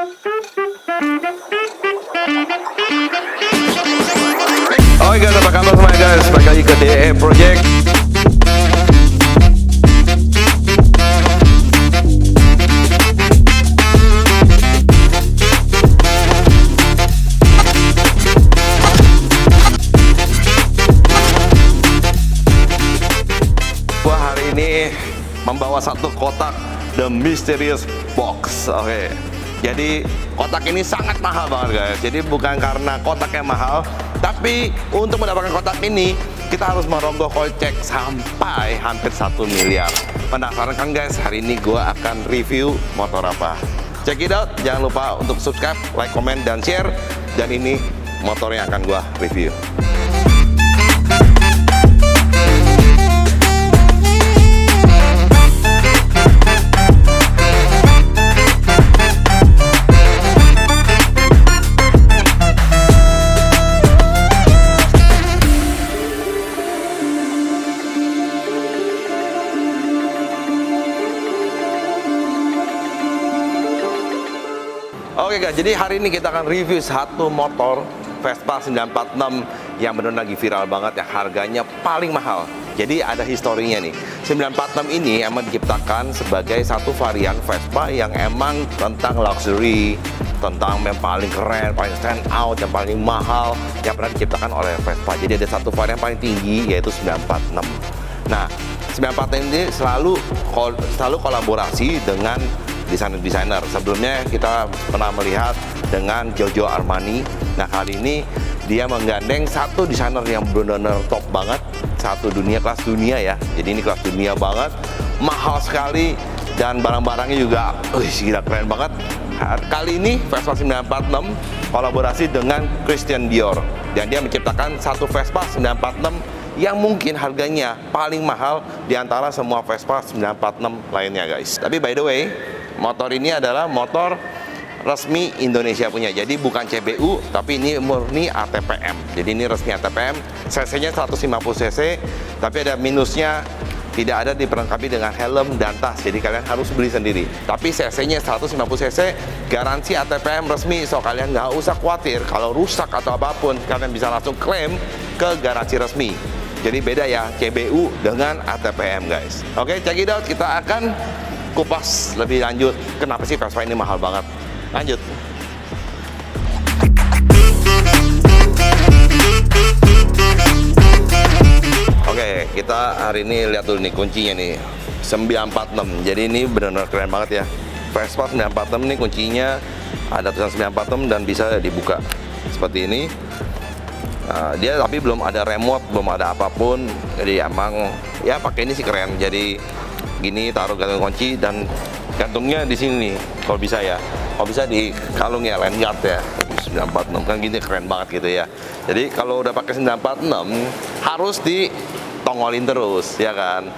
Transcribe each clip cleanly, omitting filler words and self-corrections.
Oke guys, apa kabar semuanya guys? Balik lagi ke DE Project. Gua hari ini membawa satu kotak The Mysterious Box. Oke. Jadi kotak ini sangat mahal banget guys. Jadi bukan karena kotaknya mahal, tapi untuk mendapatkan kotak ini kita harus merogoh kocek sampai hampir 1 miliar. Penasaran kan guys? Hari ini gue akan review motor apa. Check it out. Jangan lupa untuk subscribe, like, comment, dan share. Dan ini motor yang akan gue review. Oke guys, jadi hari ini kita akan review satu motor Vespa 946 yang benar lagi viral banget, yang harganya paling mahal. Jadi ada historinya nih. 946 ini emang diciptakan sebagai satu varian Vespa yang emang tentang luxury, tentang yang paling keren, paling stand out, yang paling mahal yang pernah diciptakan oleh Vespa. Jadi ada satu varian paling tinggi yaitu 946. Nah, 946 ini selalu kolaborasi dengan desainer-desainer. Sebelumnya kita pernah melihat dengan Giorgio Armani. Nah, kali ini dia menggandeng satu desainer yang benar-benar top banget, satu dunia, kelas dunia ya. Jadi ini kelas dunia banget, mahal sekali, dan barang-barangnya juga gila keren banget. Kali ini Vespa 946 kolaborasi dengan Christian Dior, dan dia menciptakan satu Vespa 946 yang mungkin harganya paling mahal di antara semua Vespa 946 lainnya guys. Tapi by the way, motor ini adalah motor resmi Indonesia punya. Jadi bukan CBU, tapi ini murni ATPM. Jadi ini resmi ATPM. cc-nya 150 cc, tapi ada minusnya, tidak ada diperlengkapi dengan helm dan tas. Jadi kalian harus beli sendiri. Tapi cc-nya 150 cc, garansi ATPM resmi. So kalian nggak usah khawatir kalau rusak atau apapun, kalian bisa langsung klaim ke garansi resmi. Jadi beda ya CBU dengan ATPM guys. Oke, check it out. Kita akan kupas lebih lanjut kenapa sih Vespa ini mahal banget. Lanjut. Oke, kita hari ini lihat dulu nih kuncinya nih 946. Jadi ini benar-benar keren banget ya. Vespa 946 nih kuncinya ada tulisan 946 dan bisa dibuka seperti ini. Nah, dia tapi belum ada remote, belum ada apapun. Jadi emang ya pakai ini sih keren. Jadi gini, taruh gantung kunci dan gantungnya di sini nih. Kalau bisa ya, kalau bisa di kalung ya, lanyard ya. 946 kan gini keren banget gitu ya. Jadi kalau udah pakai 946 harus ditongolin terus ya kan.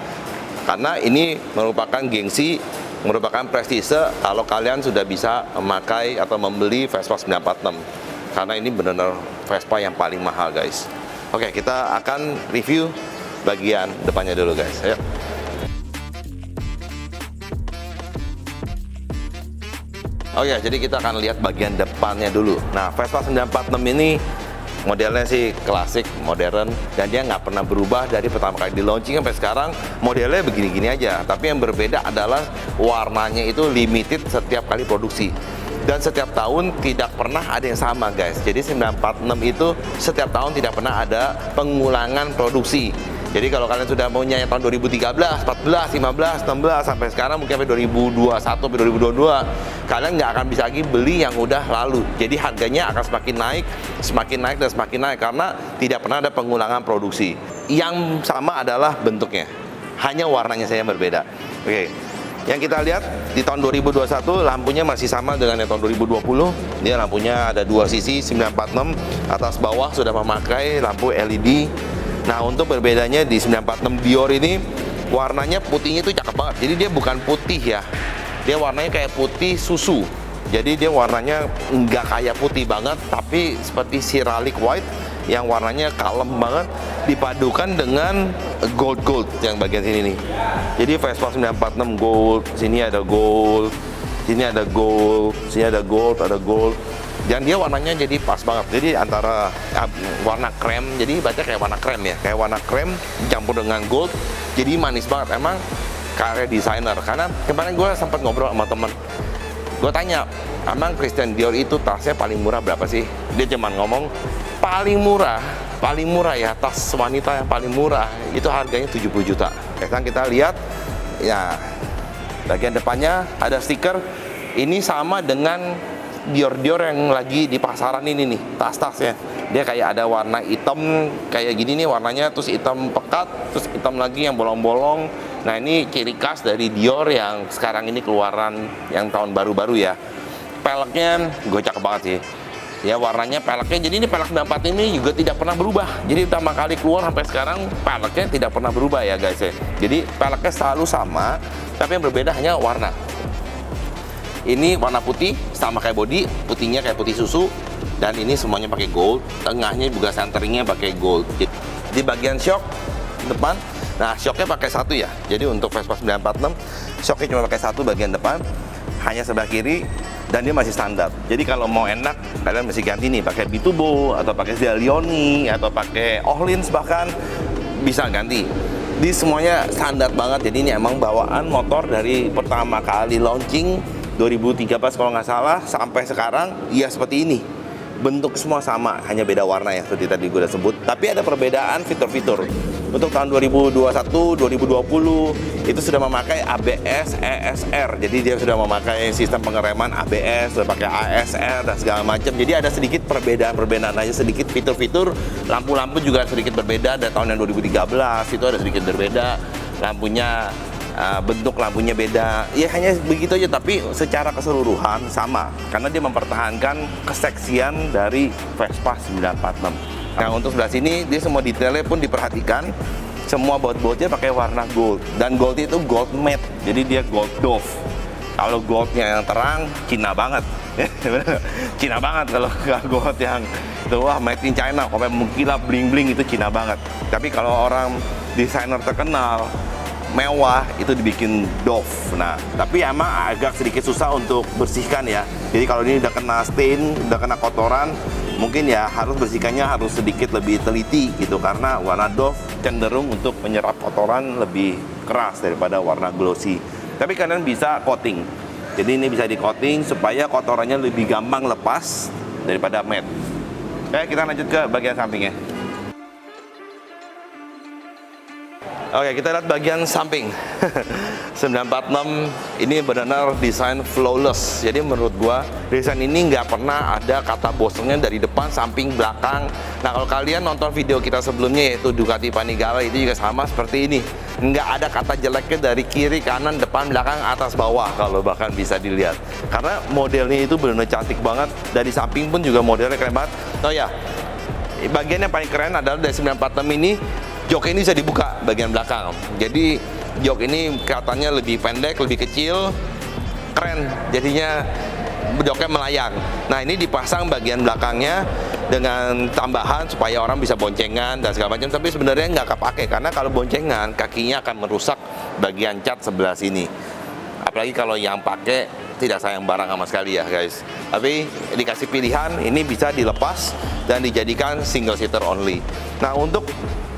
Karena ini merupakan gengsi, merupakan prestise kalau kalian sudah bisa memakai atau membeli Vespa 946. Karena ini benar-benar Vespa yang paling mahal guys. Oke, kita akan review bagian depannya dulu guys. Ayo. Oke, jadi kita akan lihat bagian depannya dulu. Nah, Vespa 946 ini modelnya sih klasik, modern, dan dia nggak pernah berubah dari pertama kali di launching sampai sekarang. Modelnya begini-gini aja, tapi yang berbeda adalah warnanya itu limited setiap kali produksi. Dan setiap tahun tidak pernah ada yang sama guys. Jadi 946 itu setiap tahun tidak pernah ada pengulangan produksi. Jadi kalau kalian sudah punya yang tahun 2013, 14, 15, 16 sampai sekarang mungkin sampai 2021 sampai 2022, kalian nggak akan bisa lagi beli yang udah lalu. Jadi harganya akan semakin naik dan semakin naik karena tidak pernah ada pengulangan produksi. Yang sama adalah bentuknya, hanya warnanya saja yang berbeda. Oke. Yang kita lihat di tahun 2021 lampunya masih sama dengan yang tahun 2020. Dia lampunya ada dua sisi 946, atas bawah sudah memakai lampu LED. Nah, untuk berbedanya di 946 Dior ini warnanya putihnya itu cakep banget. Jadi dia bukan putih ya. Dia warnanya kayak putih susu. Jadi dia warnanya nggak kayak putih banget, tapi seperti ceramic white yang warnanya kalem banget, dipadukan dengan gold yang bagian sini nih. Jadi Vespa 946 gold, sini ada gold, Sini ada gold, sini ada gold, dan dia warnanya jadi pas banget. Jadi antara warna krem, jadi baca kayak warna krem ya, kayak warna krem campur dengan gold, jadi manis banget. Emang karya desainer. Karena kemarin gue sempat ngobrol sama temen, gue tanya, emang Christian Dior itu tasnya paling murah berapa sih? Dia cuman ngomong paling murah ya, tas wanita yang paling murah itu harganya 70 juta. Sekarang kita lihat ya, bagian depannya ada stiker. Ini sama dengan Dior yang lagi di pasaran ini nih, tas-tasnya. Dia kayak ada warna hitam kayak gini nih warnanya, terus hitam pekat, terus hitam lagi yang bolong-bolong. Nah, ini ciri khas dari Dior yang sekarang ini keluaran yang tahun baru-baru ya. Peleknya gue cakep banget sih. Ya, warnanya peleknya, jadi ini pelek 94 ini juga tidak pernah berubah. Jadi pertama kali keluar sampai sekarang peleknya tidak pernah berubah ya guys ya. Jadi peleknya selalu sama, tapi yang berbeda hanya warna. Ini warna putih sama kayak body, putihnya kayak putih susu, dan ini semuanya pakai gold. Tengahnya juga centeringnya pakai gold. Di bagian shock depan, nah shocknya pakai satu ya. Jadi untuk Vespa 946 shocknya cuma pakai satu bagian depan, hanya sebelah kiri, dan dia masih standar. Jadi kalau mau enak, kalian mesti ganti nih pakai Bitubo atau pakai Zalioni atau pakai Ohlins, bahkan bisa ganti. Di semuanya standar banget. Jadi ini emang bawaan motor dari pertama kali launching 2013 kalau nggak salah sampai sekarang ya seperti ini. Bentuk semua sama, hanya beda warna ya seperti tadi gue udah sebut. Tapi ada perbedaan fitur-fitur. Untuk tahun 2021, 2020 itu sudah memakai ABS ESR. Jadi dia sudah memakai sistem pengereman ABS, sudah pakai ASR dan segala macam. Jadi ada sedikit perbedaan aja, sedikit fitur-fitur. Lampu-lampu juga sedikit berbeda. Dari tahun yang 2013 itu ada sedikit berbeda. Lampunya bentuk lampunya beda, ya hanya begitu aja, tapi secara keseluruhan sama karena dia mempertahankan keseksian dari Vespa 946. Nah, untuk sebelah sini dia semua detailnya pun diperhatikan, semua baut-bautnya pakai warna gold, dan gold itu gold matte, jadi dia gold dove. Kalau goldnya yang terang, Cina banget. Cina banget. Kalau gold yang itu wah made in China, sampai mengkilap bling-bling, itu Cina banget. Tapi kalau orang desainer terkenal mewah itu dibikin dove. Nah, tapi emang agak sedikit susah untuk bersihkan ya. Jadi kalau ini udah kena stain, udah kena kotoran, mungkin ya harus bersihkannya harus sedikit lebih teliti gitu, karena warna dove cenderung untuk menyerap kotoran lebih keras daripada warna glossy. Tapi kalian bisa coating. Jadi ini bisa di coating supaya kotorannya lebih gampang lepas daripada matte. Oke, kita lanjut ke bagian sampingnya. Oke, kita lihat bagian samping. 946 ini benar-benar desain flawless. Jadi menurut gua desain ini nggak pernah ada kata bosannya dari depan, samping, belakang. Nah, kalau kalian nonton video kita sebelumnya yaitu Ducati Panigale, itu juga sama seperti ini. Nggak ada kata jeleknya dari kiri, kanan, depan, belakang, atas, bawah, kalau bahkan bisa dilihat. Karena modelnya itu benar-benar cantik banget. Dari samping pun juga modelnya keren banget. Oh ya, bagian yang paling keren adalah dari 946 ini, jok ini bisa dibuka bagian belakang. Jadi jok ini kelihatannya lebih pendek, lebih kecil, keren. Jadinya joknya melayang. Nah, ini dipasang bagian belakangnya dengan tambahan supaya orang bisa boncengan dan segala macam. Tapi sebenarnya nggak kepake karena kalau boncengan kakinya akan merusak bagian cat sebelah sini. Apalagi kalau yang pakai tidak sayang barang sama sekali ya guys. Tapi dikasih pilihan, ini bisa dilepas dan dijadikan single seater only. Nah, untuk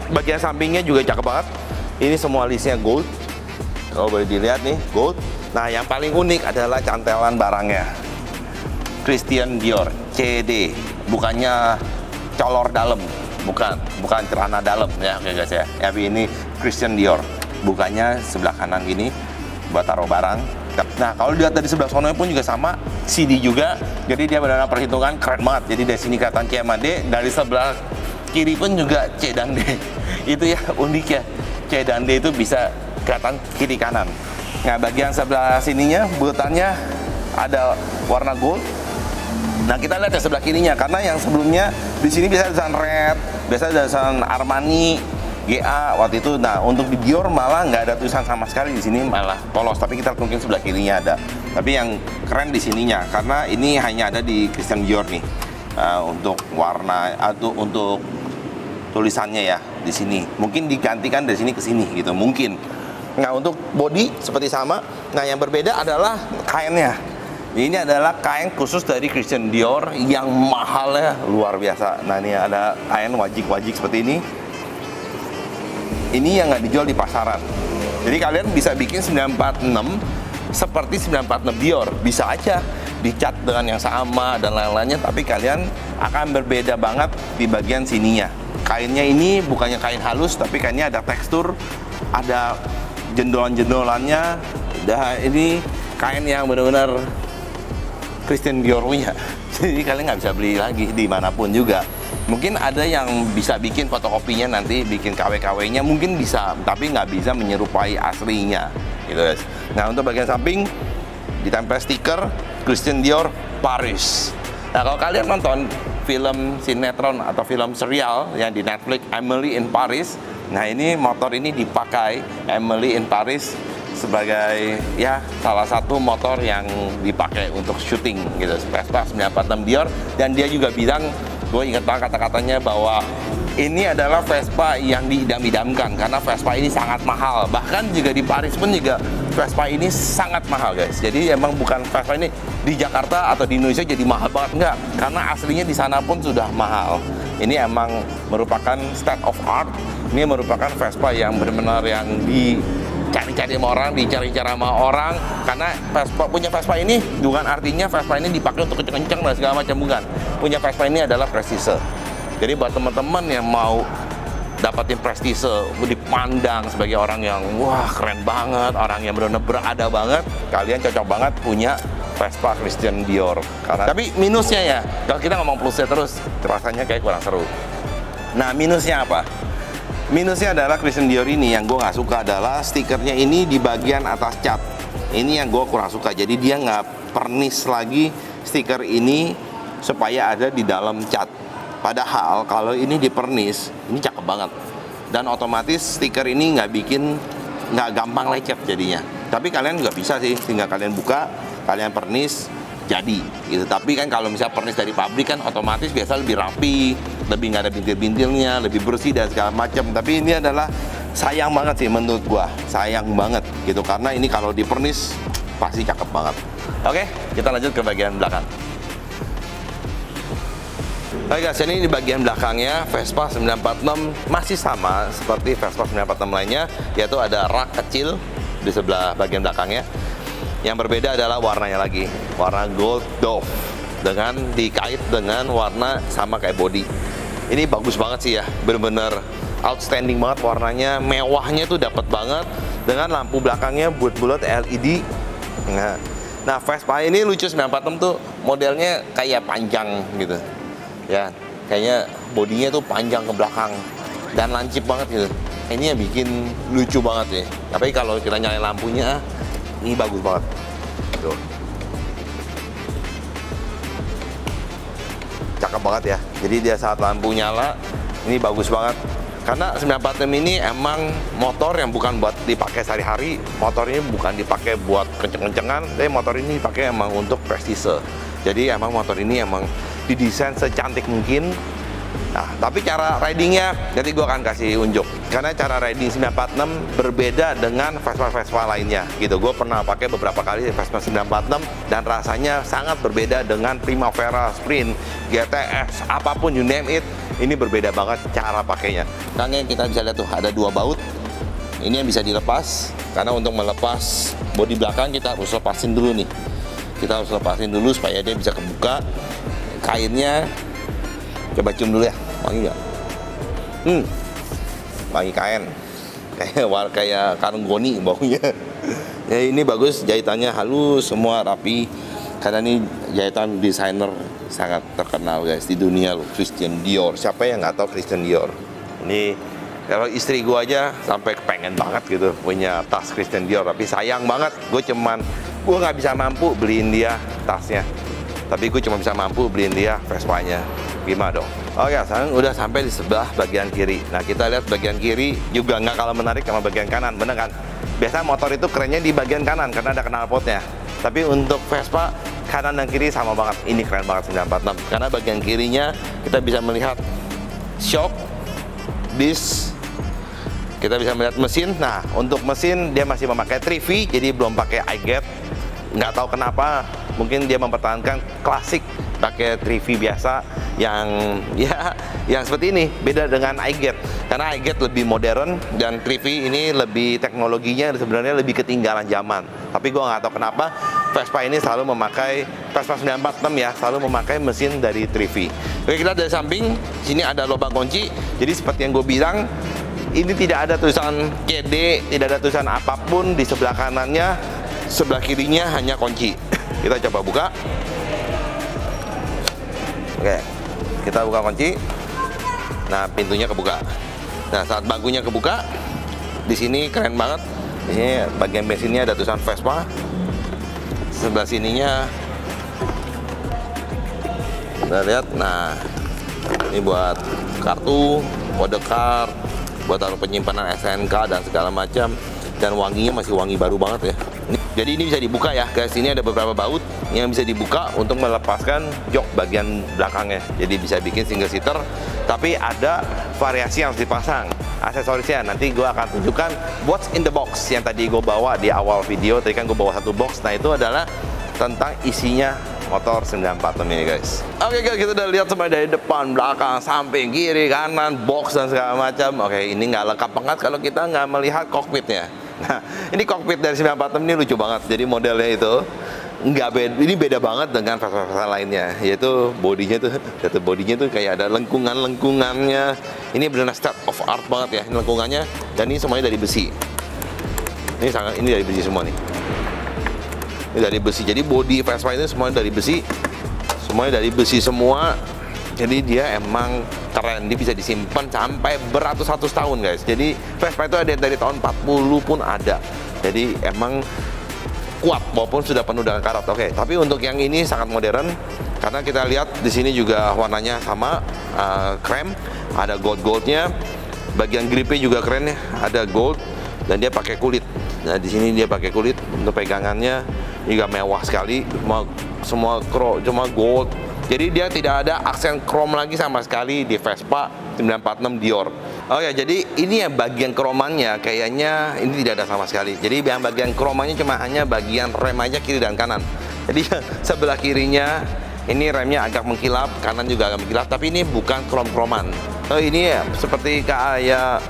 bagian sampingnya juga cakep banget. Ini semua listnya gold. Kalau boleh dilihat nih, gold. Nah, yang paling unik adalah cantelan barangnya. Christian Dior CD, bukannya color dalam, bukan celana dalam ya, oke guys ya. Tapi ini Christian Dior, bukannya sebelah kanan gini buat taruh barang. Nah, kalau dilihat dari sebelah sono pun juga sama, CD juga. Jadi dia benar-benar perhitungan keren banget. Jadi dari sini kelihatan C sama D, dari sebelah kiri pun juga C dan D. Itu ya unik ya, C dan D itu bisa kelihatan kiri kanan. Nah, bagian sebelah sininya bultannya ada warna gold. Nah, kita lihat ya sebelah kirinya, karena yang sebelumnya di sini biasa tulisan red, biasa tulisan Armani, GA waktu itu. Nah, untuk di Dior malah nggak ada tulisan sama sekali di sini, malah polos. Tapi kita mungkin sebelah kirinya ada. Tapi yang keren di sininya, karena ini hanya ada di Christian Dior nih. Untuk warna atau untuk tulisannya ya di sini. Mungkin digantikan dari sini ke sini gitu, mungkin. Nah, untuk body seperti sama. Nah, yang berbeda adalah kainnya. Ini adalah kain khusus dari Christian Dior yang mahalnya luar biasa. Nah, ini ada kain wajik-wajik seperti ini. Ini yang nggak dijual di pasaran. Jadi kalian bisa bikin 946 seperti 946 Dior. Bisa aja dicat dengan yang sama dan lain-lainnya, tapi kalian akan berbeda banget di bagian sininya. Kainnya ini bukannya kain halus, tapi kainnya ada tekstur, ada jendolan-jendolannya. Ini kain yang benar-benar Christian Dior punya. Jadi kalian nggak bisa beli lagi dimanapun juga. Mungkin ada yang bisa bikin fotokopinya nanti, bikin KW-KW-nya mungkin bisa, tapi nggak bisa menyerupai aslinya, gitu guys. Nah, untuk bagian samping ditempel stiker Christian Dior Paris. Nah, kalau kalian nonton film sinetron atau film serial yang di Netflix Emily in Paris, nah ini motor ini dipakai Emily in Paris sebagai ya salah satu motor yang dipakai untuk syuting gitu, Vespa 946 Dior. Dan dia juga bilang, gue ingat banget kata-katanya, bahwa ini adalah Vespa yang diidam-idamkan karena Vespa ini sangat mahal. Bahkan juga di Paris pun juga Vespa ini sangat mahal guys. Jadi emang bukan Vespa ini di Jakarta atau di Indonesia jadi mahal banget, enggak, karena aslinya di sana pun sudah mahal. Ini emang merupakan state of art. Ini merupakan Vespa yang benar-benar yang dicari-cari sama orang, dicari-cari sama orang. Karena Vespa, punya Vespa ini bukan artinya Vespa ini dipakai untuk kenceng-kenceng dan segala macam, bukan. Punya Vespa ini adalah prestise. Jadi buat teman-teman yang mau dapatin prestise, dipandang sebagai orang yang wah keren banget, orang yang benar-benar berada banget, kalian cocok banget punya Vespa Christian Dior. Tapi minusnya ya, kalau kita ngomong plusnya terus, rasanya kayak kurang seru. Nah, minusnya apa? Minusnya adalah Christian Dior ini yang gue nggak suka adalah stikernya ini di bagian atas cat. Ini yang gue kurang suka. Jadi dia nggak pernis lagi stiker ini supaya ada di dalam cat. Padahal kalau ini dipernis, ini cakep banget. Dan otomatis stiker ini nggak gampang lecet jadinya. Tapi kalian nggak bisa sih, tinggal kalian buka, kalian pernis, jadi gitu. Tapi kan kalau misalnya pernis dari pabrik kan otomatis biasa lebih rapi, lebih nggak ada bintil-bintilnya, lebih bersih dan segala macam. Tapi ini adalah sayang banget sih menurut gua, sayang banget gitu, karena ini kalau dipernis pasti cakep banget. Oke, kita lanjut ke bagian belakang. Oke guys, ini di bagian belakangnya Vespa 946 masih sama seperti Vespa 946 lainnya, yaitu ada rak kecil di sebelah bagian belakangnya. Yang berbeda adalah warnanya lagi, warna gold dove dengan dikait dengan warna sama kayak body. Ini bagus banget sih ya, bener-bener outstanding banget warnanya, mewahnya tuh dapat banget dengan lampu belakangnya bulat-bulat LED. Nah, Vespa ini lucu 946 tuh modelnya kayak panjang gitu. Ya, kayaknya bodinya tuh panjang ke belakang dan lancip banget gitu. Ini yang bikin lucu banget ya. Tapi kalau kita nyalain lampunya, ini bagus banget. Tuh. Cakep banget ya. Jadi dia saat lampu nyala, ini bagus banget. Karena 946 ini emang motor yang bukan buat dipakai sehari-hari. Motor ini bukan dipakai buat kenceng-kencengan, tapi motor ini dipakai emang untuk prestise. Jadi emang motor ini emang didesain secantik mungkin. Nah, tapi cara ridingnya nanti gue akan kasih unjuk. Karena cara riding 946 berbeda dengan Vespa-Vespa lainnya gitu. Gue pernah pakai beberapa kali Vespa 946 dan rasanya sangat berbeda dengan Primavera, Sprint, GTS, apapun you name it. Ini berbeda banget cara pakainya. Karena kita bisa lihat tuh ada dua baut. Ini yang bisa dilepas. Karena untuk melepas bodi belakang kita harus lepasin dulu nih. Kita harus lepasin dulu supaya dia bisa kebuka. Kainnya coba cium dulu ya, wangi nggak? Wangi kain, kayak karung goni baunya. Ya, ini bagus, jahitannya halus, semua rapi. Karena ini jahitan desainer sangat terkenal guys di dunia loh, Christian Dior. Siapa yang nggak tahu Christian Dior? Ini kalau istri gua aja sampai pengen banget gitu punya tas Christian Dior, tapi sayang banget, gue nggak bisa mampu beliin dia tasnya. Tapi gue cuma bisa mampu beliin dia Vespa-nya. Gimana dong? Oke, sekarang udah sampai di sebelah bagian kiri. Nah, kita lihat bagian kiri juga nggak kalah menarik sama bagian kanan, bener kan? Biasa motor itu kerennya di bagian kanan karena ada knalpotnya. Tapi untuk Vespa, kanan dan kiri sama banget. Ini keren banget 946. Karena bagian kirinya kita bisa melihat shock, disc, kita bisa melihat mesin. Nah, untuk mesin dia masih memakai 3V, jadi belum pakai iGate. Nggak tahu kenapa mungkin dia mempertahankan klasik pakai 3V biasa yang ya yang seperti ini. Beda dengan iGate, karena iGate lebih modern dan 3V ini lebih teknologinya sebenarnya lebih ketinggalan zaman. Tapi gue nggak tahu kenapa Vespa ini selalu memakai, Vespa 946 ya, selalu memakai mesin dari 3V. Oke, kita dari samping sini ada lubang kunci. Jadi seperti yang gue bilang, ini tidak ada tulisan KD, tidak ada tulisan apapun di sebelah kanannya, sebelah kirinya hanya kunci. Kita coba buka. Oke, kita buka kunci. Nah, pintunya kebuka. Nah, saat bangkunya kebuka, di sini keren banget. Di sini bagian bensinnya ada tulisan Vespa. Sebelah sininya, kita lihat. Nah, ini buat kartu, kode card, buat taruh penyimpanan SNK dan segala macam. Dan wanginya masih wangi baru banget ya. Jadi ini bisa dibuka ya guys. Ini ada beberapa baut yang bisa dibuka untuk melepaskan jok bagian belakangnya. Jadi bisa bikin single seater. Tapi ada variasi yang harus dipasang. Aksesorisnya nanti gue akan tunjukkan what's in the box yang tadi gue bawa di awal video. Tadi kan gue bawa satu box. Nah itu adalah tentang isinya motor 946 ini guys. Oke guys, kita udah lihat semua dari depan, belakang, samping, kiri, kanan, box dan segala macam. Oke, ini nggak lengkap banget kalau kita nggak melihat kokpitnya. Nah, ini kokpit dari 946 ini lucu banget. Jadi modelnya itu nggak beda, ini beda banget dengan Vespa lainnya. Yaitu bodinya tuh kayak ada lengkungannya. Ini benar-benar state of art banget ya, ini lengkungannya. Dan ini semuanya dari besi. Ini dari besi semua nih. Ini dari besi. Jadi bodi Vespa ini semuanya dari besi. Semuanya dari besi semua. Jadi dia emang keren, dia bisa disimpan sampai beratus-ratus tahun guys. Jadi Vespa itu ada dari tahun 40 pun ada. Jadi emang kuat walaupun sudah penuh dengan karat. Oke, tapi untuk yang ini sangat modern karena kita lihat di sini juga warnanya sama, krem, ada goldnya. Bagian gripnya juga keren ya, ada gold dan dia pakai kulit. Nah di sini dia pakai kulit untuk pegangannya juga mewah sekali. Semua cuma gold. Jadi dia tidak ada aksen chrome lagi sama sekali di Vespa 946 Dior. Oh ya, jadi ini ya bagian kromannya kayaknya ini tidak ada sama sekali. Jadi yang bagian kromannya cuma hanya bagian rem aja kiri dan kanan. Jadi sebelah kirinya ini remnya agak mengkilap, kanan juga agak mengkilap, tapi ini bukan krom-kroman. Oh ini ya seperti kayak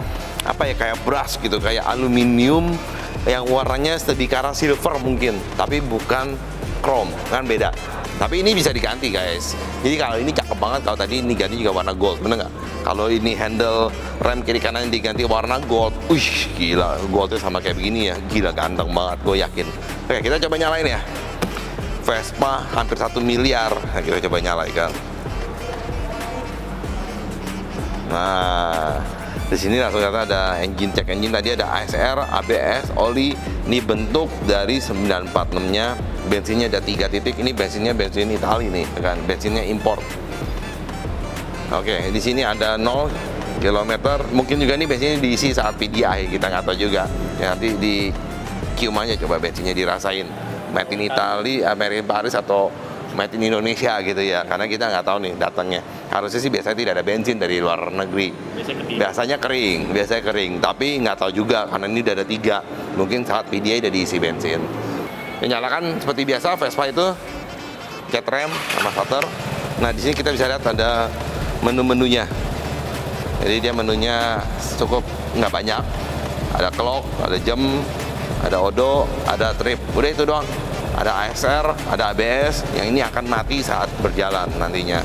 apa ya, kayak brush gitu, kayak aluminium yang warnanya lebih ke arah silver mungkin, tapi bukan chrome, kan beda. Tapi ini bisa diganti guys. Jadi kalau ini cakep banget, kalau tadi ini ganti juga warna gold, bener nggak? Kalau ini handle rem kiri kanan diganti warna gold, gila, goldnya sama kayak begini ya, gila ganteng banget, gue yakin. Oke, kita coba nyalain ya. Vespa hampir 1 miliar, nah, kita coba nyalain. Nah, di sini langsung ada engine, cek engine tadi ada ASR, ABS, oli. Ini bentuk dari 946-nya. Bensinnya ada 3 titik. Ini bensin Itali nih, kan? Bensinnya import. Oke, di sini ada 0 km. Mungkin juga ini bensinnya diisi saat PDI, kita nggak tahu juga. Ya, nanti di cium aja coba bensinnya dirasain. Made in Italy, made in Paris atau made in Indonesia gitu ya, karena kita nggak tahu nih datangnya. Harusnya sih biasanya tidak ada bensin dari luar negeri. Biasanya kering, tapi nggak tahu juga karena ini udah ada 3. Mungkin saat PDI udah diisi bensin. Nyalakan seperti biasa Vespa itu cat rem sama starter. Nah di sini kita bisa lihat ada menu-menunya. Jadi dia menunya cukup nggak banyak. Ada clock, ada jam, ada odo, ada trip. Udah itu doang. Ada ASR, ada ABS. Yang ini akan mati saat berjalan nantinya.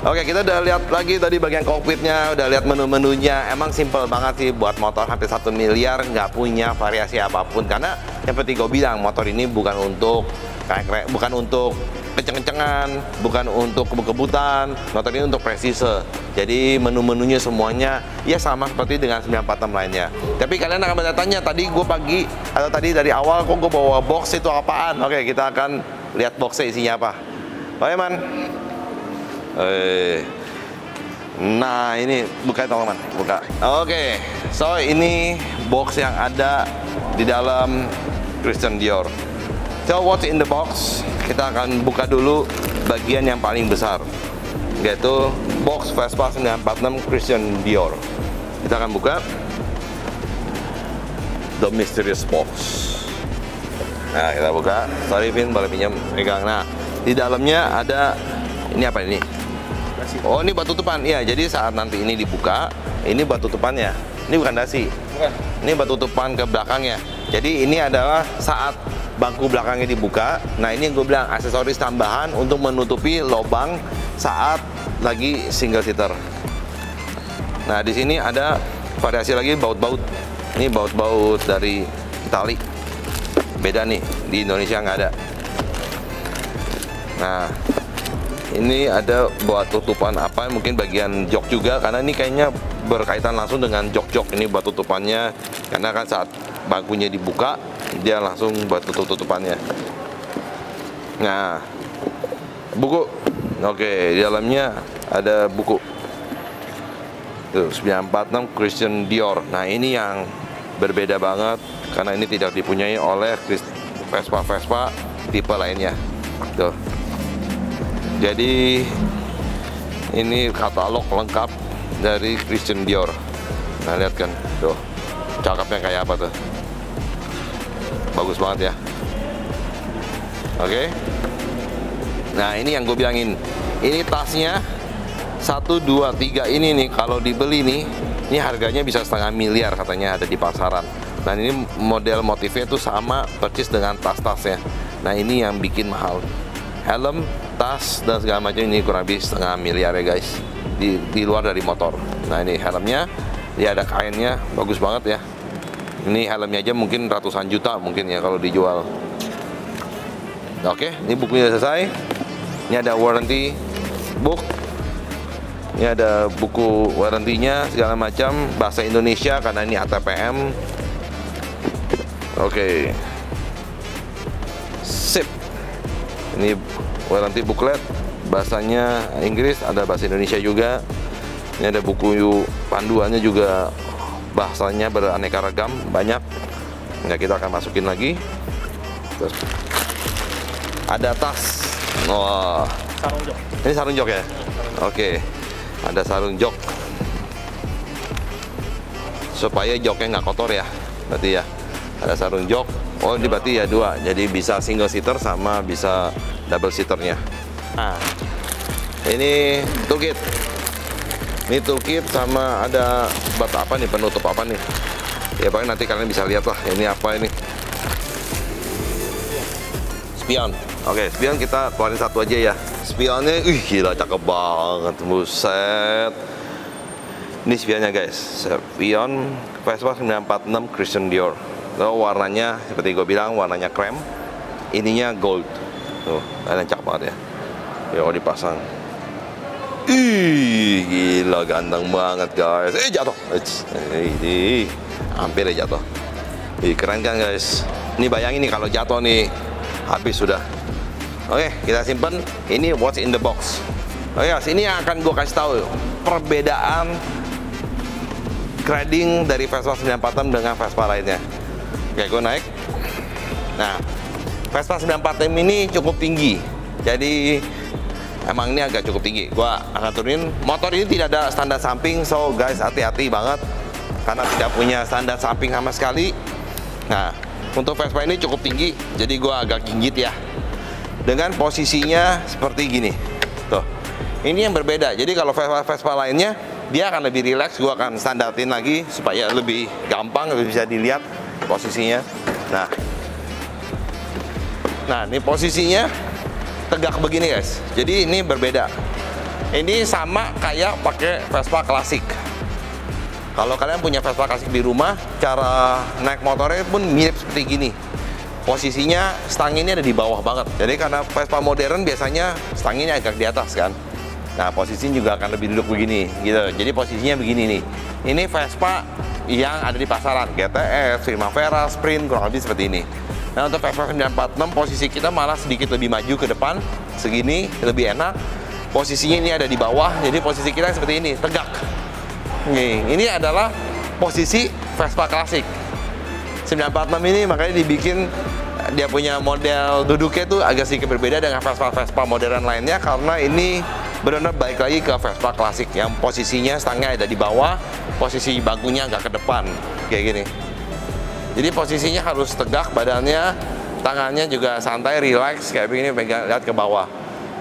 Oke, kita udah lihat lagi tadi bagian kokpitnya, udah lihat menu-menunya. Emang simple banget sih buat motor hampir 1 miliar, nggak punya variasi apapun. Karena yang seperti gue bilang, motor ini bukan untuk kenceng-kencengan, bukan untuk kebut-kebutan. Motor ini untuk presise. Jadi menu-menunya semuanya ya sama seperti dengan 946 lainnya. Tapi kalian akan bertanya, tadi gue pagi atau tadi dari awal kok gue bawa box itu apaan? Oke, kita akan lihat boxnya isinya apa. Oke man. Nah ini buka teman-teman, buka. Oke, so ini box yang ada di dalam Christian Dior. So what's in the box? Kita akan buka dulu bagian yang paling besar, yaitu box Vespa 946 Christian Dior. Kita akan buka the mysterious box. Nah, kita buka. Sorry Vin, boleh pinjam pegang. Nah, di dalamnya ada ini apa ini? Oh, ini buat tutupan. Iya, jadi saat nanti ini dibuka, ini buat tutupannya. Ini bukan dasi. Bukan. Ini buat tutupan ke belakangnya. Jadi ini adalah saat bangku belakangnya dibuka. Nah, ini yang gue bilang aksesoris tambahan untuk menutupi lubang saat lagi single seater. Nah, di sini ada variasi lagi baut-baut. Ini baut-baut dari Itali. Beda nih, di Indonesia nggak ada. Nah, ini ada buat tutupan apa, mungkin bagian jok juga, karena ini kayaknya berkaitan langsung dengan jok-jok. Ini buat tutupannya, karena kan saat bangkunya dibuka, dia langsung buat tutup-tutupannya. Nah, buku. Oke, di dalamnya ada buku. Tuh, 946 Christian Dior. Nah, ini yang berbeda banget, karena ini tidak dipunyai oleh Vespa-Vespa tipe lainnya. Tuh. Jadi ini katalog lengkap dari Christian Dior. Nah, lihat kan, tuh cakepnya kayak apa tuh, bagus banget ya. Oke. Nah, ini yang gue bilangin, ini tasnya 1, 2, 3 ini nih, kalau dibeli nih, ini harganya bisa 1,5 miliar katanya ada di pasaran. Nah, ini model motifnya tuh sama persis dengan tas-tasnya. Nah, ini yang bikin mahal. Helm, tas, dan segala macam ini kurang lebih 1,5 miliar ya guys, di luar dari motor. Nah, ini helmnya, dia ada kainnya, bagus banget ya. Ini helmnya aja mungkin ratusan juta mungkin ya kalau dijual. Oke, ini bukunya selesai. Ini ada warranty book. Ini ada buku warrantinya segala macam, bahasa Indonesia karena ini ATPM. Oke. Sip. Ini warranty booklet, bahasanya Inggris, ada bahasa Indonesia juga. Ini ada buku panduannya juga, bahasanya beraneka ragam, banyak. Nah, kita akan masukin lagi. Terus ada tas. Wah. Sarung jok. Ini sarung jok ya? Oke. Ada sarung jok. Supaya joknya nggak kotor ya. Berarti ya. Ada sarung jok. Oh, ini berarti ya 2. Jadi bisa single seater sama bisa double seaternya. Nah, ini toolkit. Ini toolkit sama ada buat apa nih, penutup apa nih? Ya paling nanti kalian bisa lihat lah. Ini apa ini? Spion. Oke, spion kita keluarin satu aja ya. Spionnya, gila cakep banget, buset. Ini spionnya guys, spion Vespa 946 Christian Dior. Tuh, warnanya seperti gue bilang, warnanya krem. Ininya gold. Tuh, kalian cakep banget ya. Ya, dipasang. Gila ganteng banget guys. Jatuh. Ini hampir ya jatuh. Keren kan guys. Ini bayangin nih kalau jatuh nih, habis sudah. Oke, kita simpen. Ini what's in the box. Oke guys, ini yang akan gue kasih tahu perbedaan grading dari Vespa 946 dengan Vespa lainnya. Oke, gue naik. Nah, Vespa 946 ini cukup tinggi. Jadi emang ini agak cukup tinggi. Gue akan turunin. Motor ini tidak ada standar samping, so guys hati-hati banget karena tidak punya standar samping sama sekali. Nah, untuk Vespa ini cukup tinggi, jadi gue agak gigit ya. Dengan posisinya seperti gini. Tuh. Ini yang berbeda. Jadi kalau Vespa lainnya dia akan lebih rileks, gua akan standartin lagi supaya lebih gampang, lebih bisa dilihat posisinya. Nah, ini posisinya tegak begini guys. Jadi ini berbeda. Ini sama kayak pakai Vespa klasik. Kalau kalian punya Vespa klasik di rumah, cara naik motornya pun mirip seperti gini. Posisinya stang ini ada di bawah banget. Jadi karena Vespa modern biasanya stang ini agak di atas kan. Nah, posisinya juga akan lebih duduk begini gitu. Jadi posisinya begini nih. Ini Vespa yang ada di pasaran, GTS, Primavera, Sprint, kurang lebih seperti ini. Nah, untuk Vespa 946 posisi kita malah sedikit lebih maju ke depan, segini lebih enak. Posisinya ini ada di bawah, jadi posisi kita seperti ini, tegak. Nih, ini adalah posisi Vespa klasik. 946 ini makanya dibikin, dia punya model duduknya tuh agak sedikit berbeda dengan Vespa-Vespa modern lainnya, karena ini benar-benar balik lagi ke Vespa klasik yang posisinya stangnya ada di bawah, posisi bangkunya agak ke depan kayak gini. Jadi posisinya harus tegak badannya, tangannya juga santai, relax kayak begini, pegang lihat ke bawah.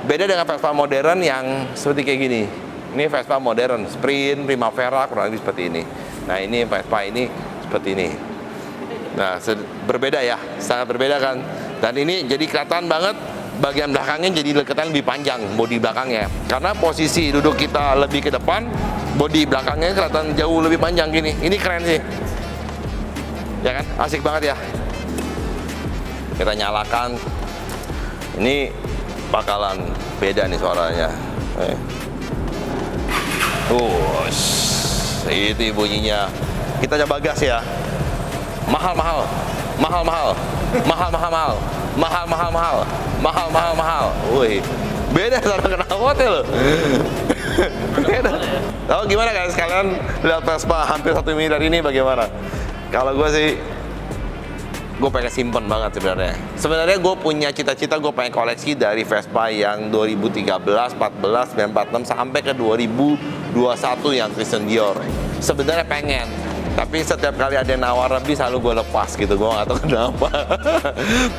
Beda dengan Vespa modern yang seperti kayak gini. Ini Vespa modern, Sprint, Primavera kurang lebih seperti ini. Nah ini Vespa ini seperti ini. Nah berbeda ya, sangat berbeda kan. Dan ini jadi kelihatan banget bagian belakangnya jadi kelihatan lebih panjang, bodi belakangnya. Karena posisi duduk kita lebih ke depan, bodi belakangnya kelihatan jauh lebih panjang gini. Ini keren sih. Ya kan, asik banget ya. Kita nyalakan. Ini bakalan beda nih suaranya. Itu bunyinya. Kita coba gas ya. Mahal. Wih, beda sama knalpot ya lo. Beda. Oh gimana guys, kalian lihat Vespa hampir 1 miliar ini bagaimana? Kalau gue sih, gue pengen simpen banget sebenarnya. Sebenarnya gue punya cita-cita, gue pengen koleksi dari Vespa yang 2013, 14, 946 sampai ke 2021 yang Christian Dior. Sebenarnya pengen, tapi setiap kali ada yang nawar lebih selalu gue lepas gitu, gue nggak tahu kenapa.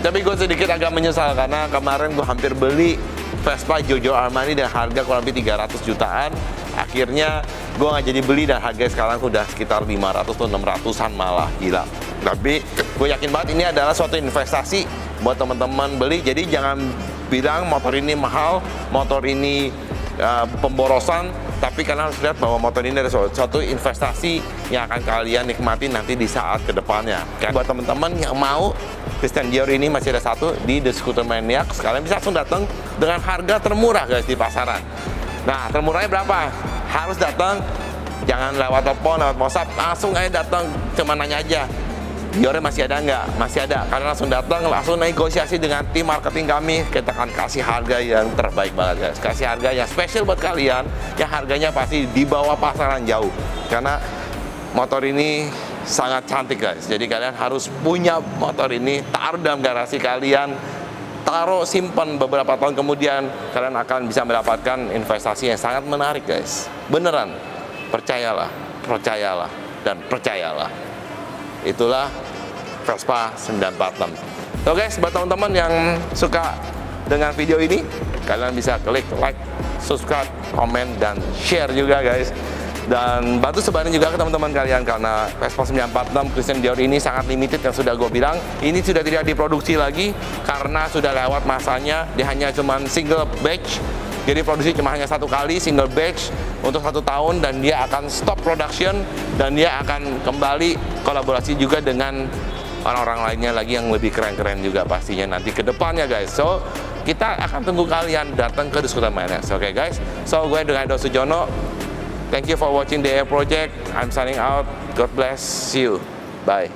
Tapi gue sedikit agak menyesal karena kemarin gue hampir beli Vespa Giorgio Armani dengan harga kurang lebih 300 jutaan. Akhirnya gue nggak jadi beli dan harga sekarang udah sekitar 500 atau 600-an malah, gila. Tapi gue yakin banget ini adalah suatu investasi buat teman-teman beli. Jadi jangan bilang motor ini mahal, motor ini pemborosan. Tapi kalian harus lihat bahwa motor ini adalah suatu investasi yang akan kalian nikmati nanti di saat kedepannya. Buat teman-teman yang mau, Christian Dior ini masih ada satu di The Scooter Maniacs. Kalian bisa langsung datang dengan harga termurah guys di pasaran. Nah, termurahnya berapa? Harus datang, jangan lewat telepon, lewat WhatsApp, langsung aja datang, cuma nanya aja. Diornya masih ada nggak? Masih ada. Kalian langsung datang, langsung negosiasi dengan tim marketing kami. Kita akan kasih harga yang terbaik banget guys. Kasih harga yang spesial buat kalian, yang harganya pasti di bawah pasaran jauh. Karena motor ini sangat cantik guys. Jadi kalian harus punya motor ini, taruh dalam garasi kalian, taruh simpan beberapa tahun kemudian, kalian akan bisa mendapatkan investasi yang sangat menarik guys. Beneran, percayalah, dan percayalah. Itulah Vespa 946. So guys, buat teman-teman yang suka dengan video ini, kalian bisa klik like, subscribe, komen, dan share juga guys. Dan bantu sebarin juga ke teman-teman kalian, karena Vespa 946 Christian Dior ini sangat limited yang sudah gue bilang. Ini sudah tidak diproduksi lagi karena sudah lewat masanya. Dia hanya cuma single batch. Jadi produksi cuma hanya 1 kali, single batch untuk 1 tahun, dan dia akan stop production, dan dia akan kembali kolaborasi juga dengan orang-orang lainnya lagi yang lebih keren-keren juga pastinya nanti ke depannya guys. So kita akan tunggu kalian datang ke The Scooter Maniacs. Oke guys, so gue dengan Edo Sujono. Thank you for watching the Air Project. I'm signing out. God bless you. Bye.